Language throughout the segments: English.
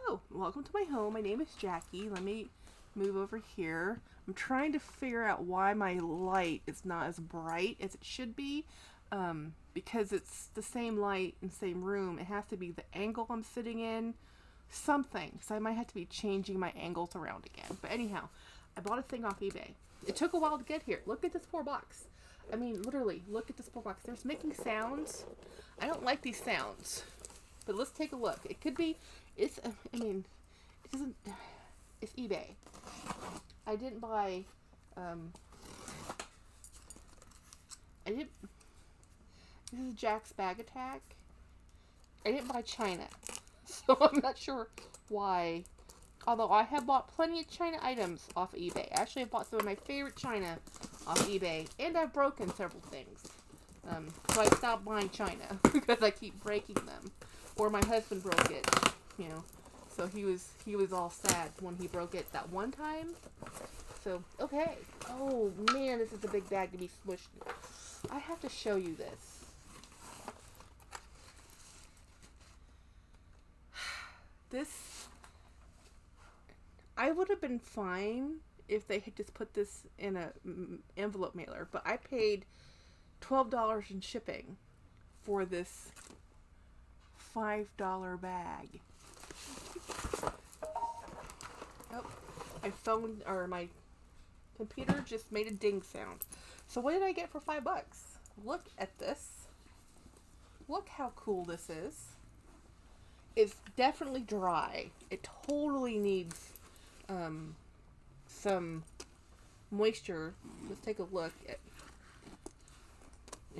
Hello, welcome to my home. My name is Jackie. Let me move over here. I'm trying to figure out why my light is not as bright as it should be. Because it's the same light in the same room. It has to be the angle I'm sitting in. Something. So I might have to be changing my angles around again. But anyhow, I bought a thing off eBay. It took a while to get here. Look at this poor box. I mean, literally, look at this poor box. There's making sounds. I don't like these sounds. But let's take a look. It could be, it doesn't, it's eBay. I didn't buy, this is Jack's Bag Attack. I didn't buy China. So I'm not sure why. Although I have bought plenty of China items off of eBay. Actually, I bought some of my favorite China off eBay. And I've broken several things. So I stopped buying China because I keep breaking them. Or my husband broke it, you know. So he was all sad when he broke it that one time. So, okay. Oh, man, this is a big bag to be smushed. I have to show you this. I would have been fine if they had just put this in a envelope mailer, but I paid $12 in shipping for this $5 bag. Oh, my computer just made a ding sound. So what did I get for $5? Look at this. Look how cool this is. It's definitely dry. It totally needs some moisture. Let's take a look. It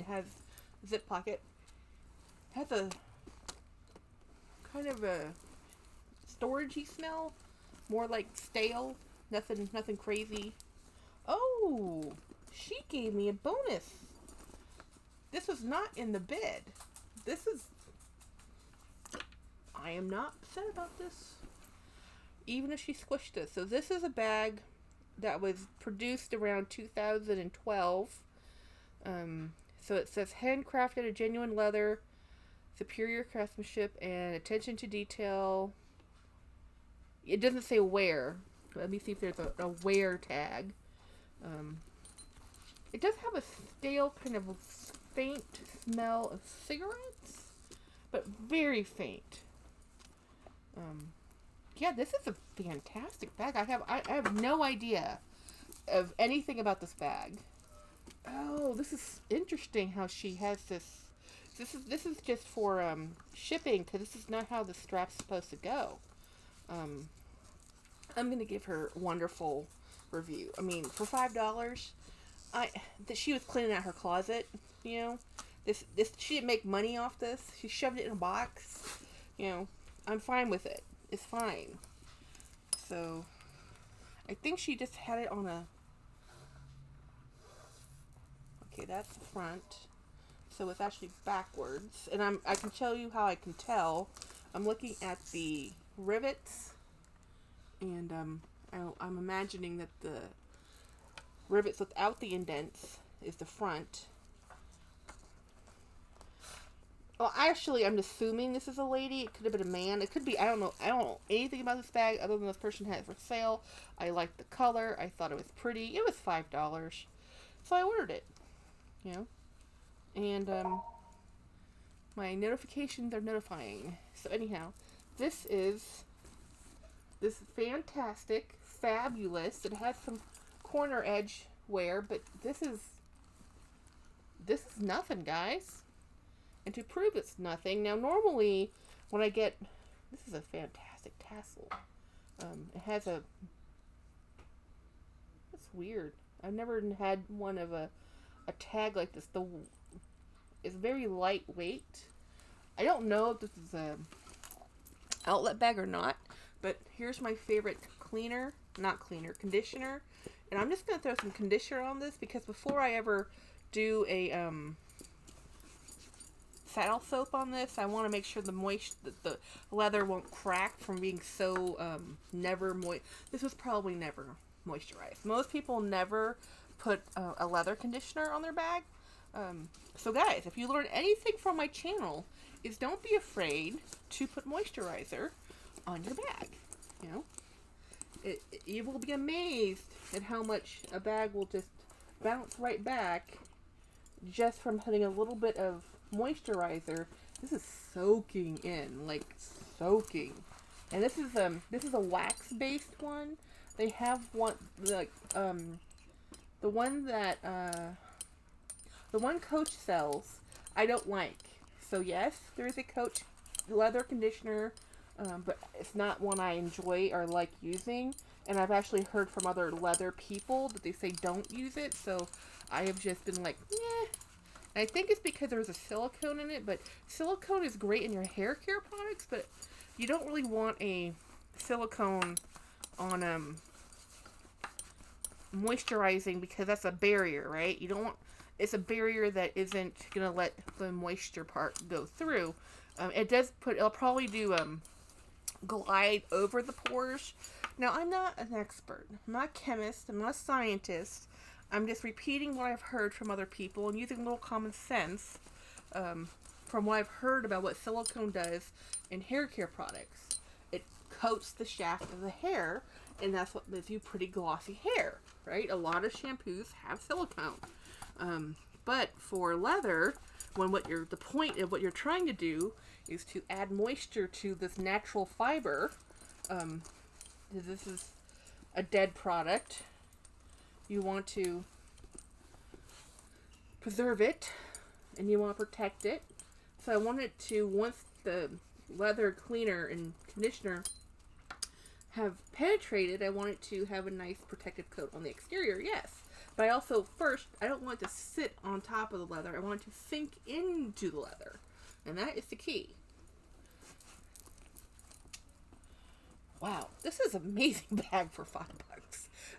has a zip pocket. It has a kind of a storagey smell, more like stale. Nothing crazy. Oh, she gave me a bonus. This was not in the bid. I am not upset about this, even if she squished this. So this is a bag that was produced around 2012. So it says handcrafted, a genuine leather, superior craftsmanship, and attention to detail. It doesn't say where. Let me see if there's a where tag. It does have a stale kind of faint smell of cigarettes, but very faint. Yeah, this is a fantastic bag. I have no idea of anything about this bag. Oh, this is interesting how she has this. This is just for shipping, because this is not how the strap's supposed to go. I'm gonna give her a wonderful review. I mean, for $5, she was cleaning out her closet. You know, this she didn't make money off this. She shoved it in a box. You know, I'm fine with it. It's fine. So, I think she just had it on a. Okay, that's the front. So it's actually backwards, and I can tell you how I can tell. I'm looking at the rivets, and I'm imagining that the rivets without the indents is the front. Well, actually, I'm assuming this is a lady. It could have been a man. It could be. I don't know anything about this bag other than this person had it for sale. I liked the color. I thought it was pretty. It was $5, so I ordered it. You know. And my notifications are notifying. So anyhow, this is fantastic, fabulous. It has some corner edge wear, but this is nothing, guys. And to prove it's nothing, now normally when I get, this is a fantastic tassel. It has it's weird. I've never had one of a tag like this. It's very lightweight. I don't know if this is a outlet bag or not, but here's my favorite conditioner. And I'm just going to throw some conditioner on this, because before I ever do a saddle soap on this, I want to make sure the leather won't crack from being so never moist. This was probably never moisturized. Most people never put a leather conditioner on their bag. So guys, if you learn anything from my channel, is don't be afraid to put moisturizer on your bag. You know, you will be amazed at how much a bag will just bounce right back just from putting a little bit of moisturizer. This is soaking in, like soaking. And this is a wax based one. They have one like the one that the one Coach sells I don't like. So yes, there is a Coach leather conditioner, but it's not one I enjoy or like using. And I've actually heard from other leather people that they say don't use it. So I have just been like, yeah. I think it's because there's a silicone in it, but silicone is great in your hair care products, but you don't really want a silicone on moisturizing because that's a barrier, right? You don't want, it's a barrier that isn't gonna let the moisture part go through. It'll probably do glide over the pores. Now, I'm not an expert. I'm not a chemist. I'm not a scientist. I'm just repeating what I've heard from other people and using a little common sense from what I've heard about what silicone does in hair care products. It coats the shaft of the hair, and that's what gives you pretty glossy hair, right? A lot of shampoos have silicone. But for leather, the point of what you're trying to do is to add moisture to this natural fiber. This is a dead product. You want to preserve it and you want to protect it. So I wanted to, once the leather cleaner and conditioner have penetrated, I want it to have a nice protective coat on the exterior, yes. But I also, first, I don't want it to sit on top of the leather. I want it to sink into the leather. And that is the key. Wow, this is an amazing bag for $5.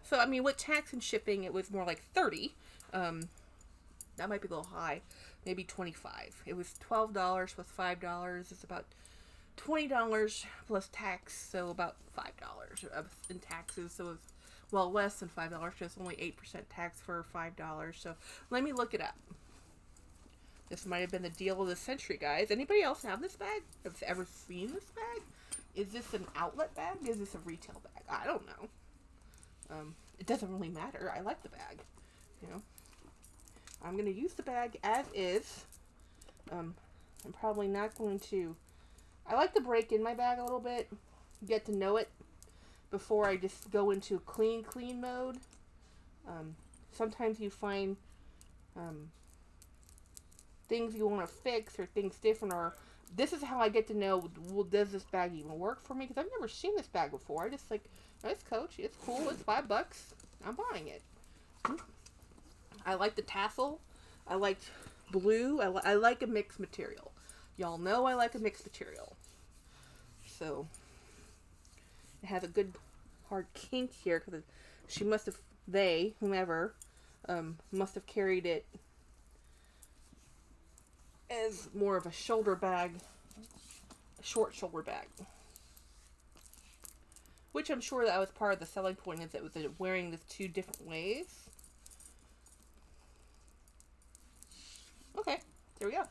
So, I mean, with tax and shipping, it was more like $30. That might be a little high. Maybe $25. It was $12 plus $5. It's about $20 plus tax, so about $5 in taxes. So it's, well, less than $5. Just only 8% tax for $5. So let me look it up. This might have been the deal of the century, guys. Anybody else have this bag? Have you ever seen this bag? Is this an outlet bag? Is this a retail bag? I don't know. It doesn't really matter. I like the bag. You know, I'm going to use the bag as is. I'm probably not going to. I like to break in my bag a little bit, get to know it before I just go into clean mode. Sometimes you find things you want to fix or things different, or this is how I get to know, well, does this bag even work for me? Because I've never seen this bag before. I just like, nice Coach, it's cool, it's $5. I'm buying it. I like the tassel. I like blue. I like a mixed material. Y'all know I like a mixed material. So, it has a good hard kink here because she must have, whomever, must have carried it as more of a shoulder bag, a short shoulder bag. Which I'm sure that was part of the selling point, is it was wearing this two different ways. Okay, there we go.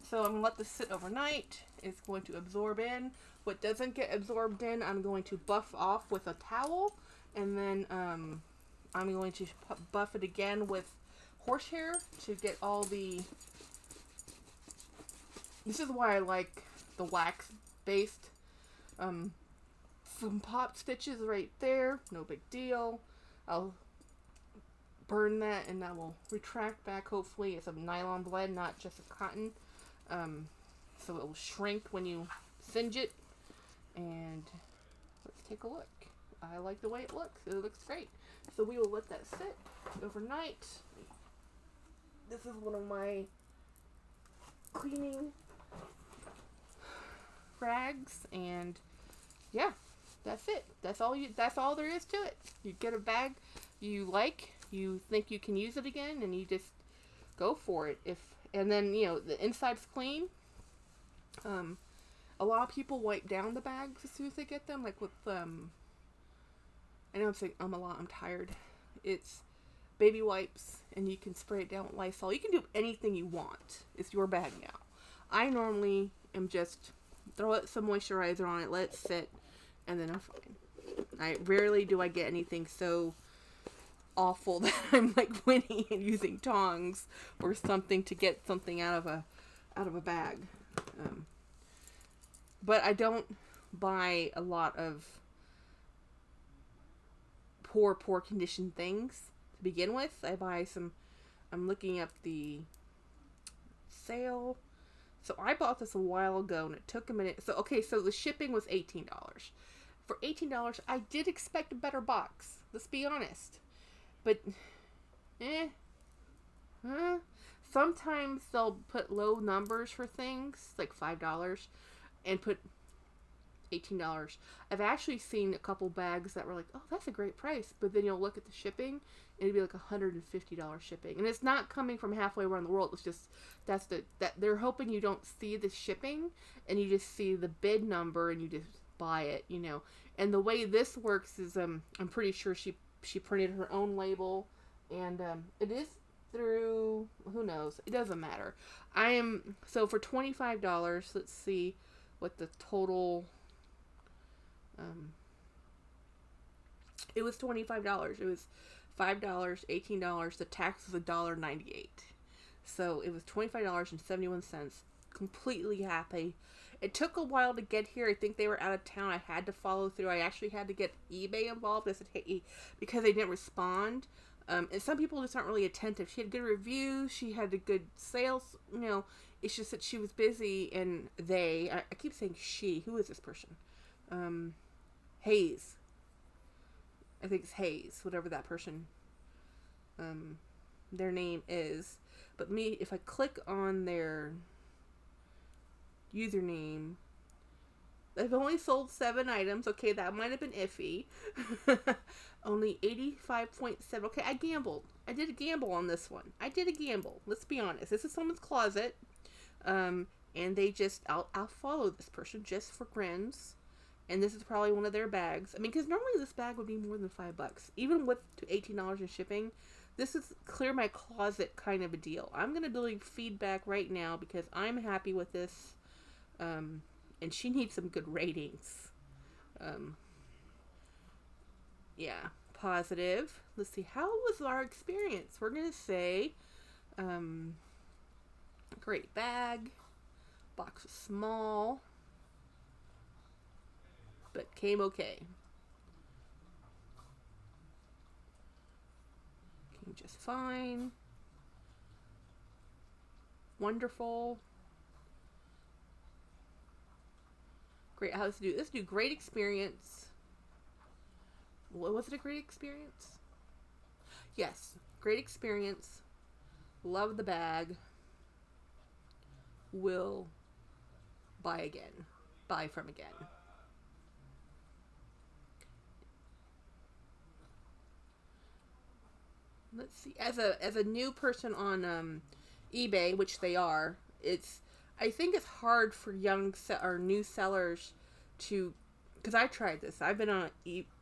So I'm going to let this sit overnight. It's going to absorb in. What doesn't get absorbed in, I'm going to buff off with a towel. And then I'm going to buff it again with horsehair to get all the... This is why I like the wax-based. Some pop stitches right there. No big deal. I'll burn that and that will retract back. Hopefully it's a nylon blend, not just a cotton. So it will shrink when you singe it. And let's take a look. I like the way it looks. It looks great. So we will let that sit overnight. This is one of my cleaning rags, and yeah, that's it. That's all there is to it. You get a bag you like, you think you can use it again, and you just go for it. And then, you know, the inside's clean. A lot of people wipe down the bags as soon as they get them, like with I know I'm saying I'm tired. It's baby wipes, and you can spray it down with Lysol. You can do anything you want. It's your bag now. I normally am just throw some moisturizer on it, let it sit, and then I'm fine. I rarely do I get anything so awful that I'm like winning and using tongs or something to get something out of a bag. But I don't buy a lot of poor condition things to begin with. I buy some. I'm looking up the sale. So I bought this a while ago and it took a minute. So okay, so the shipping was $18. For $18, I did expect a better box. Let's be honest. But sometimes they'll put low numbers for things, like $5, and put $18. I've actually seen a couple bags that were like, oh, that's a great price. But then you'll look at the shipping, and it'd be like $150 shipping. And it's not coming from halfway around the world. It's just, that they're hoping you don't see the shipping, and you just see the bid number, and you just buy it, you know. And the way this works is, I'm pretty sure she printed her own label, and it is through, who knows, it doesn't matter. So for $25, let's see what the total, it was $25. It was $5, $18. The tax was $1.98. So it was $25.71. Completely happy. It took a while to get here. I think they were out of town. I had to follow through. I actually had to get eBay involved. I said, hey, because they didn't respond. And some people just aren't really attentive. She had good reviews. She had a good sales. You know, it's just that she was busy, and I keep saying she. Who is this person? Hayes. I think it's Hayes, whatever that person, their name is. But if I click on their username, they've only sold 7 items. Okay, that might have been iffy. Only 85.7. Okay, I gambled. I did a gamble on this one. I did a gamble. Let's be honest. This is someone's closet. And they just, I'll follow this person just for grins. And this is probably one of their bags. I mean, because normally this bag would be more than $5. Even with $18 in shipping, this is clear my closet kind of a deal. I'm going to leave feedback right now because I'm happy with this. And she needs some good ratings. Yeah, positive. Let's see, how was our experience? We're going to say, great bag. Box was small, but came okay. Came just fine. Wonderful. Great. How to do this? Do great experience. Was it a great experience? Yes, great experience. Love the bag. Will buy again. Buy from again. Let's see. As a new person on eBay, which they are, I think it's hard for or new sellers to, because I tried this. I've been an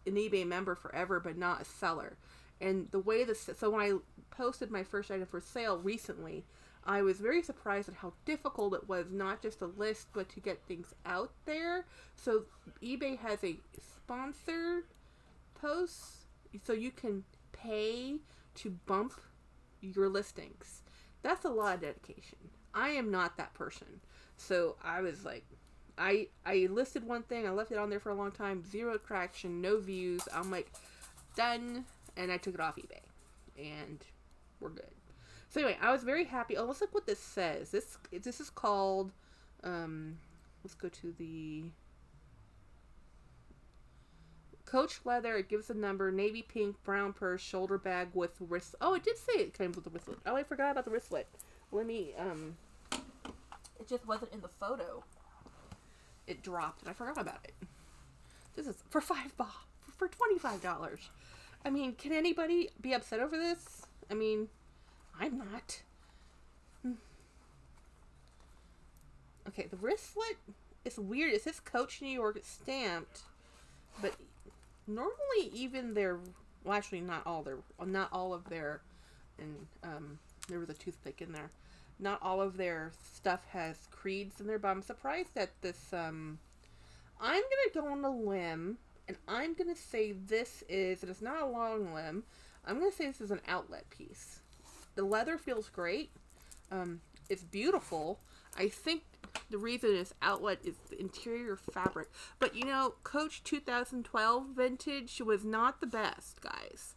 eBay member forever, but not a seller. And the way so when I posted my first item for sale recently, I was very surprised at how difficult it was, not just to list, but to get things out there. So eBay has a sponsored post, so you can pay to bump your listings. That's a lot of dedication. I am not that person. So I was like, I listed one thing, I left it on there for a long time, 0 traction, no views. I'm like, done, and I took it off eBay, and we're good. So anyway, I was very happy. Oh, let's look what this says. This is called, let's go to the Coach leather. It gives a number, navy pink, brown purse, shoulder bag with wrist. Oh, it did say it came with the wristlet. Oh, I forgot about the wristlet. Let me, it just wasn't in the photo. It dropped, and I forgot about it. This is for for $25. I mean, can anybody be upset over this? I mean, I'm not. Okay, the wristlet is weird. It says Coach New York. It's stamped, but normally even well, actually not all of their, and there was a toothpick in there. Not all of their stuff has creeds in there, but I'm surprised that this, I'm gonna to go on a limb, and I'm going to say this is, and it's not a long limb, I'm going to say this is an outlet piece. The leather feels great. It's beautiful. I think the reason it's outlet is the interior fabric. But you know, Coach 2012 vintage was not the best, guys.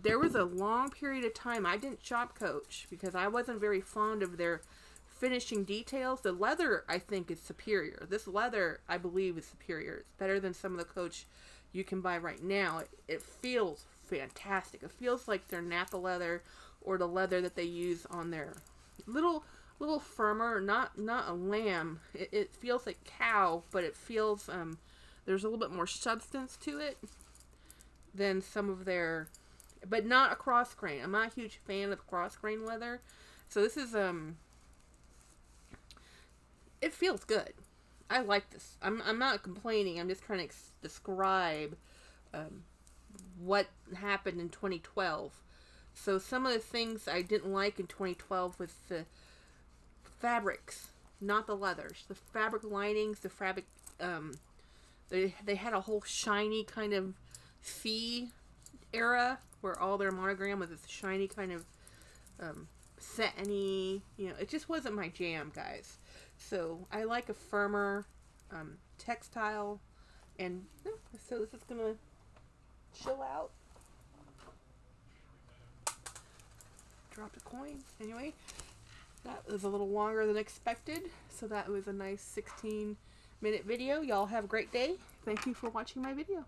There was a long period of time I didn't shop Coach because I wasn't very fond of their finishing details. The leather, I think, is superior. This leather, I believe, is superior. It's better than some of the Coach you can buy right now. It feels fantastic. It feels like their Napa leather or the leather that they use on their little firmer, not a lamb. It feels like cow, but it feels there's a little bit more substance to it than some of their, but not a cross grain. I'm not a huge fan of cross grain leather, so this is it feels good. I like this. I'm not complaining. I'm just trying to describe what happened in 2012. So some of the things I didn't like in 2012 was the fabrics, not the leathers. The fabric linings, the fabric, they had a whole shiny kind of fee era where all their monogram was this shiny kind of satiny. You know, it just wasn't my jam, guys. So I like a firmer textile, and so this is gonna chill out. Dropped a coin. Anyway, that was a little longer than expected, so that was a nice 16-minute video. Y'all have a great day. Thank you for watching my video.